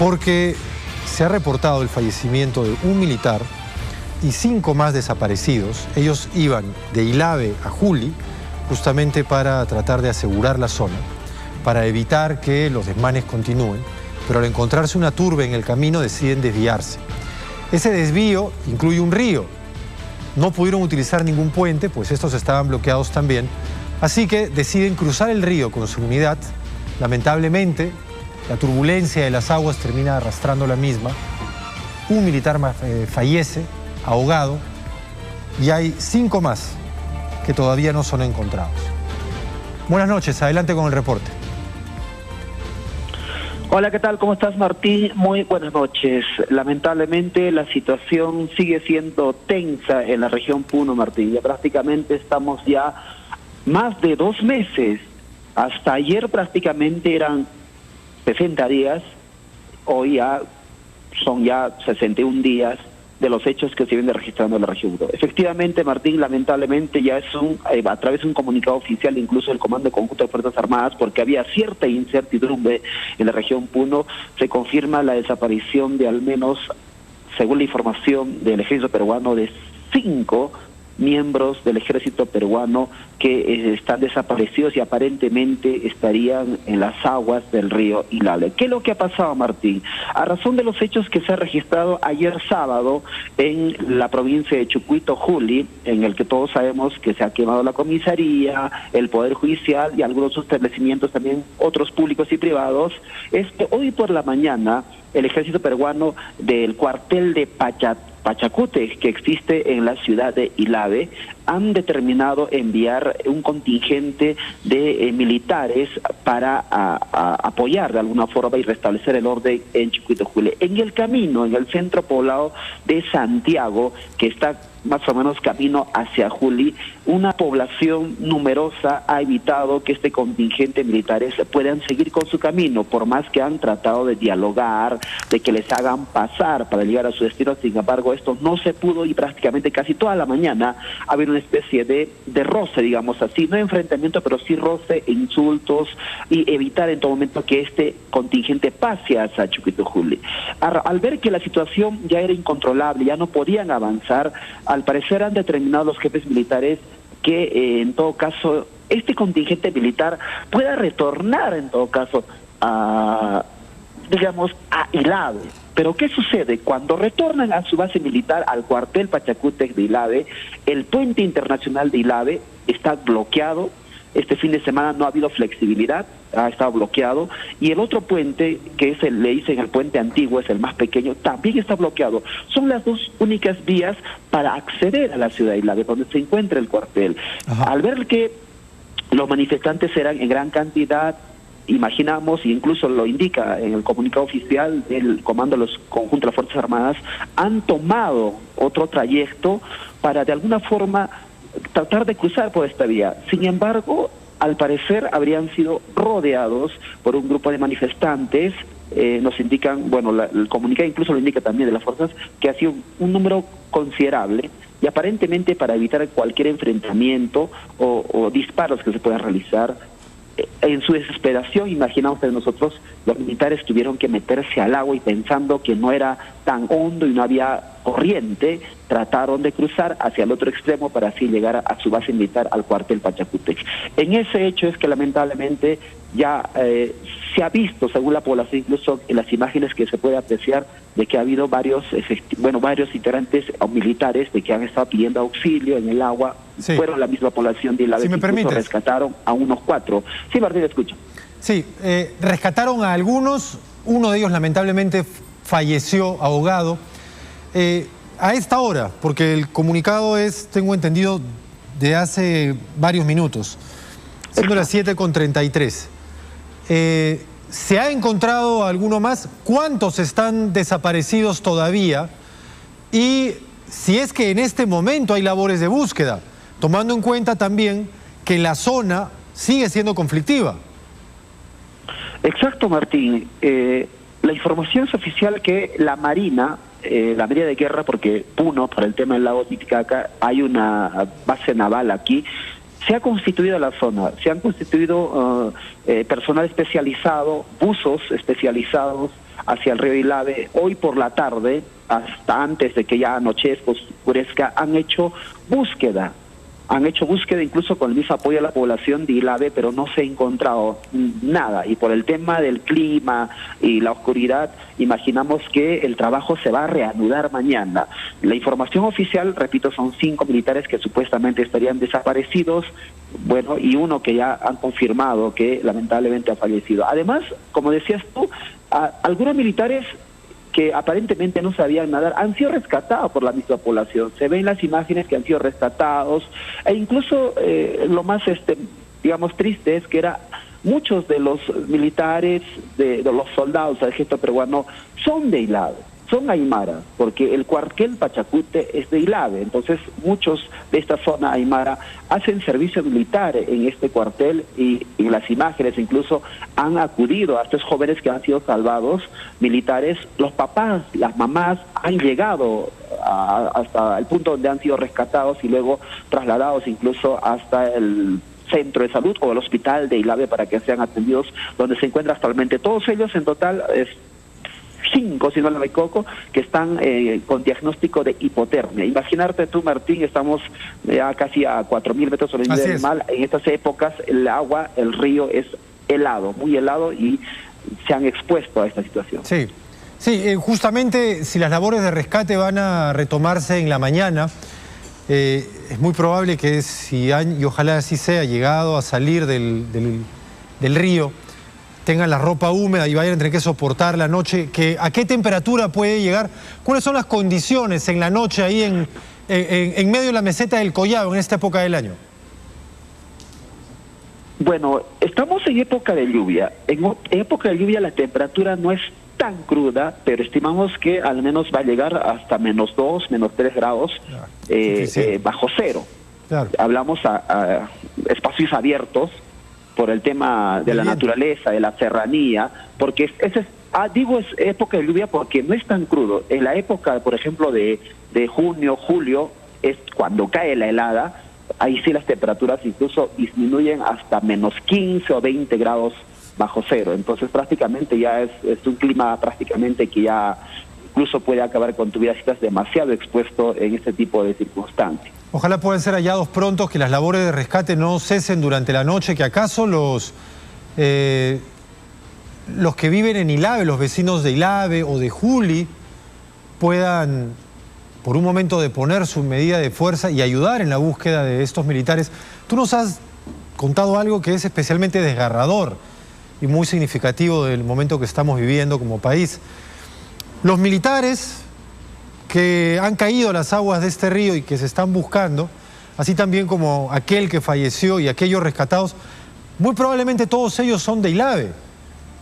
porque se ha reportado el fallecimiento de un militar y 5 más desaparecidos. Ellos iban de Ilave a Juli justamente para tratar de asegurar la zona, para evitar que los desmanes continúen, pero al encontrarse una turba en el camino deciden desviarse. Ese desvío incluye un río. No pudieron utilizar ningún puente, pues estos estaban bloqueados también, así que deciden cruzar el río con su unidad. Lamentablemente, la turbulencia de las aguas termina arrastrando la misma. Un militar fallece, ahogado, y hay 5 más que todavía no son encontrados. Buenas noches, adelante con el reporte. Hola, ¿qué tal? ¿Cómo estás, Martín? Muy buenas noches. Lamentablemente la situación sigue siendo tensa en la región Puno, Martín. Ya prácticamente estamos ya más de 2 meses. Hasta ayer prácticamente eran 60 días, hoy ya son 61 días de los hechos que se vienen registrando en la región Puno. Efectivamente, Martín, lamentablemente ya es a través de un comunicado oficial, incluso el Comando Conjunto de Fuerzas Armadas, porque había cierta incertidumbre en la región Puno, se confirma la desaparición de al menos, según la información del ejército peruano, de 5 miembros del ejército peruano que están desaparecidos y aparentemente estarían en las aguas del río Ilave. ¿Qué es lo que ha pasado, Martín? A razón de los hechos que se ha registrado ayer sábado en la provincia de Chucuito, Juli, en el que todos sabemos que se ha quemado la comisaría, el Poder Judicial y algunos establecimientos también, otros públicos y privados, es que hoy por la mañana el ejército peruano del cuartel de Pachacute, que existe en la ciudad de Ilave, han determinado enviar un contingente de militares para apoyar de alguna forma y restablecer el orden en Chucuito, Juli. En el camino, en el centro poblado de Santiago, que está más o menos camino hacia Juli, una población numerosa ha evitado que este contingente de militares puedan seguir con su camino, por más que han tratado de dialogar, de que les hagan pasar para llegar a su destino. Sin embargo, esto no se pudo y prácticamente casi toda la mañana ha habido una especie de roce, digamos así, no enfrentamiento, pero sí roce, insultos, y evitar en todo momento que este contingente pase hacia Chucuito, Juli. Al ver que la situación ya era incontrolable, ya no podían avanzar, al parecer han determinado los jefes militares que en todo caso este contingente militar pueda retornar en todo caso a Ilave. Pero ¿qué sucede? Cuando retornan a su base militar, al cuartel Pachacútec de Ilave, el puente internacional de Ilave está bloqueado. Este fin de semana no ha habido flexibilidad, ha estado bloqueado, y el otro puente, que es le dicen el puente antiguo, es el más pequeño, también está bloqueado. Son las 2 únicas vías para acceder a la ciudad de Ilave, donde se encuentra el cuartel. Ajá. Al ver que los manifestantes eran en gran cantidad, imaginamos, y incluso lo indica en el comunicado oficial del Comando de los Conjuntos de las Fuerzas Armadas, han tomado otro trayecto para de alguna forma tratar de cruzar por esta vía. Sin embargo, al parecer habrían sido rodeados por un grupo de manifestantes. Nos indican, bueno, el comunicado incluso lo indica también de las fuerzas, que ha sido un número considerable, y aparentemente para evitar cualquier enfrentamiento o disparos que se puedan realizar, en su desesperación, imaginamos que nosotros, los militares tuvieron que meterse al agua, y pensando que no era tan hondo y no había corriente, trataron de cruzar hacia el otro extremo para así llegar a su base militar, al cuartel Pachacútec. En ese hecho es que lamentablemente ya se ha visto, según la población, incluso en las imágenes que se puede apreciar, de que ha habido varios integrantes o militares de que han estado pidiendo auxilio en el agua. Sí. Fueron la misma población de Ilave, que incluso rescataron a unos 4. Sí, Martín, escucho. Sí, rescataron a algunos, uno de ellos lamentablemente falleció ahogado. A esta hora, porque el comunicado es, tengo entendido, de hace varios minutos, siendo las 7:33. ¿Se ha encontrado alguno más? ¿Cuántos están desaparecidos todavía? Y si es que en este momento hay labores de búsqueda, tomando en cuenta también que la zona sigue siendo conflictiva. Exacto, Martín. La información es oficial que la Marina de Guerra, porque Puno, para el tema del lago Titicaca, hay una base naval aquí, se ha constituido la zona, se han constituido personal especializado, buzos especializados hacia el río Ilave. Hoy por la tarde, hasta antes de que ya anochezca, oscurezca, han hecho búsqueda incluso con el mismo apoyo a la población de Ilave, pero no se ha encontrado nada. Y por el tema del clima y la oscuridad, imaginamos que el trabajo se va a reanudar mañana. La información oficial, repito, son 5 militares que supuestamente estarían desaparecidos, bueno, y uno que ya han confirmado que lamentablemente ha fallecido. Además, como decías tú, algunos militares que aparentemente no sabían nadar, han sido rescatados por la misma población. Se ven las imágenes que han sido rescatados, e incluso lo más, digamos, triste es que muchos de los militares, de los soldados del ejército peruano, son de Ilave, son aymara, porque el cuartel Pachacute es de Ilave. Entonces muchos de esta zona aymara hacen servicio militar en este cuartel, y en las imágenes incluso han acudido a estos jóvenes que han sido salvados, militares. Los papás, las mamás han llegado hasta el punto donde han sido rescatados y luego trasladados incluso hasta el centro de salud o el hospital de Ilave para que sean atendidos, donde se encuentran actualmente todos ellos. En total 5, si no me equivoco, que están con diagnóstico de hipotermia. Imaginarte tú, Martín, estamos ya casi a 4.000 metros sobre el nivel del mar. En estas épocas el agua, el río es helado, muy helado, y se han expuesto a esta situación. Sí, sí, justamente si las labores de rescate van a retomarse en la mañana, es muy probable que si han, y ojalá así sea, llegado a salir del río, tengan la ropa húmeda y vayan a tener que soportar la noche. ¿A qué temperatura puede llegar? ¿Cuáles son las condiciones en la noche ahí en medio de la meseta del Collado en esta época del año? Bueno, estamos en época de lluvia. En época de lluvia la temperatura no es tan cruda, pero estimamos que al menos va a llegar hasta -2, -3 grados bajo cero. Claro. Hablamos a espacios abiertos por el tema de la naturaleza, de la serranía, porque digo es época de lluvia porque no es tan crudo. En la época, por ejemplo, de junio, julio, es cuando cae la helada. Ahí sí las temperaturas incluso disminuyen hasta -15 o 20 grados bajo cero. Entonces prácticamente ya es un clima prácticamente que ya incluso puede acabar con tu vida si estás demasiado expuesto en este tipo de circunstancias. Ojalá puedan ser hallados pronto, que las labores de rescate no cesen durante la noche, que acaso los que viven en Ilave, los vecinos de Ilave o de Juli, puedan por un momento deponer su medida de fuerza y ayudar en la búsqueda de estos militares. Tú nos has contado algo que es especialmente desgarrador y muy significativo del momento que estamos viviendo como país. Los militares que han caído a las aguas de este río y que se están buscando, así también como aquel que falleció y aquellos rescatados, muy probablemente todos ellos son de Ilave,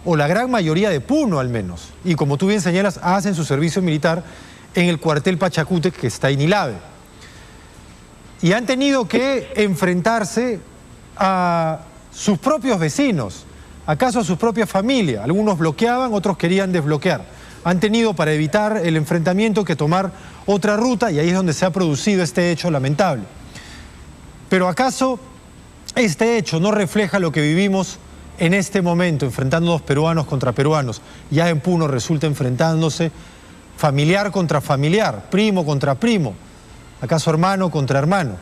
o la gran mayoría de Puno al menos. Y como tú bien señalas, hacen su servicio militar en el cuartel Pachacute, que está en Ilave. Y han tenido que enfrentarse a sus propios vecinos, acaso a sus propias familias. Algunos bloqueaban, otros querían desbloquear. Han tenido, para evitar el enfrentamiento, que tomar otra ruta, y ahí es donde se ha producido este hecho lamentable. Pero ¿acaso este hecho no refleja lo que vivimos en este momento, enfrentándonos peruanos contra peruanos? Ya en Puno resulta enfrentándose familiar contra familiar, primo contra primo, acaso hermano contra hermano.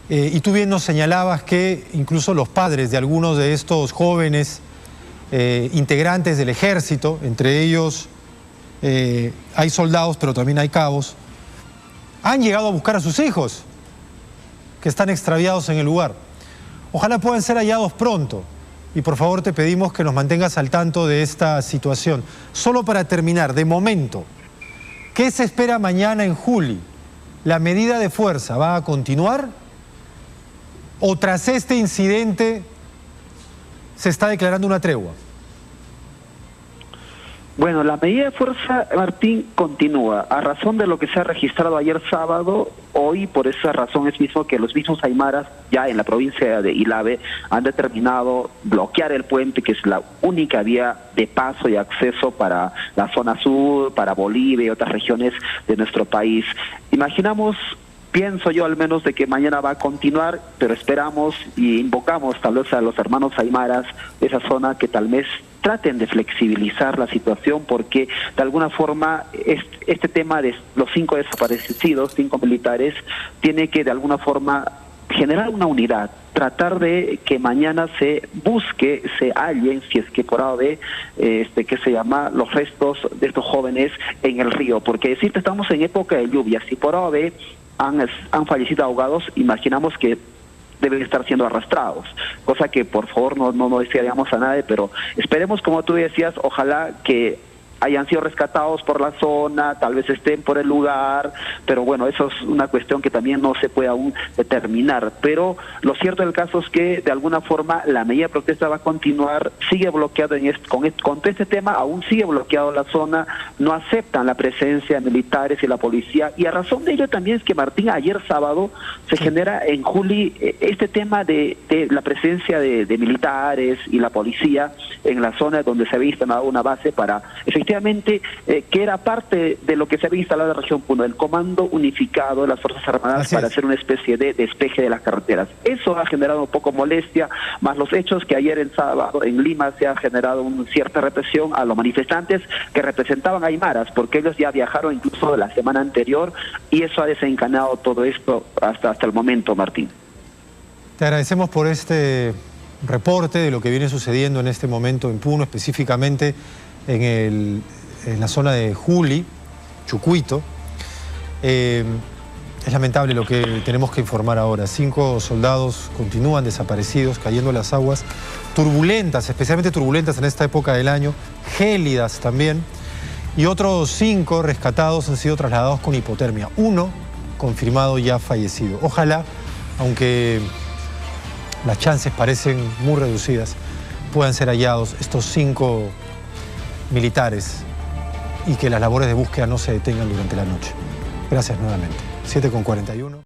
Y tú bien nos señalabas que incluso los padres de algunos de estos jóvenes integrantes del ejército, entre ellos hay soldados, pero también hay cabos, han llegado a buscar a sus hijos que están extraviados en el lugar. Ojalá puedan ser hallados pronto, y por favor te pedimos que nos mantengas al tanto de esta situación. Solo para terminar, de momento, ¿qué se espera mañana en Juli? ¿La medida de fuerza va a continuar? ¿O tras este incidente se está declarando una tregua? Bueno, la medida de fuerza, Martín, continúa. A razón de lo que se ha registrado ayer sábado, hoy por esa razón es mismo que los mismos aymaras ya en la provincia de Ilave han determinado bloquear el puente, que es la única vía de paso y acceso para la zona sur, para Bolivia y otras regiones de nuestro país. Imaginamos Pienso yo al menos de que mañana va a continuar, pero esperamos y invocamos tal vez a los hermanos aymaras de esa zona que tal vez traten de flexibilizar la situación, porque de alguna forma este tema de los 5 desaparecidos, 5 militares, tiene que de alguna forma generar una unidad, tratar de que mañana se busque, se hallen, si es que por A o B, que se llama los restos de estos jóvenes en el río, porque decirte, estamos en época de lluvias, si por A o B han fallecido ahogados, imaginamos que deben estar siendo arrastrados, cosa que por favor no desearíamos a nadie, pero esperemos, como tú decías, ojalá que hayan sido rescatados por la zona, tal vez estén por el lugar, pero bueno, eso es una cuestión que también no se puede aún determinar. Pero lo cierto del caso es que de alguna forma la medida de protesta va a continuar, sigue bloqueado con todo este tema, aún sigue bloqueado la zona, no aceptan la presencia de militares y la policía, y a razón de ello también es que, Martín, ayer sábado se genera en Juli este tema de la presencia de militares y la policía en la zona donde se había instalado una base para efectivamente que era parte de lo que se había instalado en la región Puno, el Comando Unificado de las Fuerzas Armadas, para hacer una especie de despeje de las carreteras. Eso ha generado un poco molestia, más los hechos que ayer el sábado en Lima se ha generado una cierta represión a los manifestantes que representaban a aymaras, porque ellos ya viajaron incluso la semana anterior, y eso ha desencadenado todo esto hasta el momento, Martín. Te agradecemos por este reporte de lo que viene sucediendo en este momento en Puno, específicamente en la zona de Juli, Chucuito. Es lamentable lo que tenemos que informar ahora. 5 soldados continúan desaparecidos, cayendo en las aguas turbulentas, especialmente turbulentas en esta época del año, gélidas también. Y otros 5 rescatados han sido trasladados con hipotermia. 1 confirmado ya fallecido. Ojalá, aunque las chances parecen muy reducidas, puedan ser hallados estos 5 militares y que las labores de búsqueda no se detengan durante la noche. Gracias nuevamente. 7:41.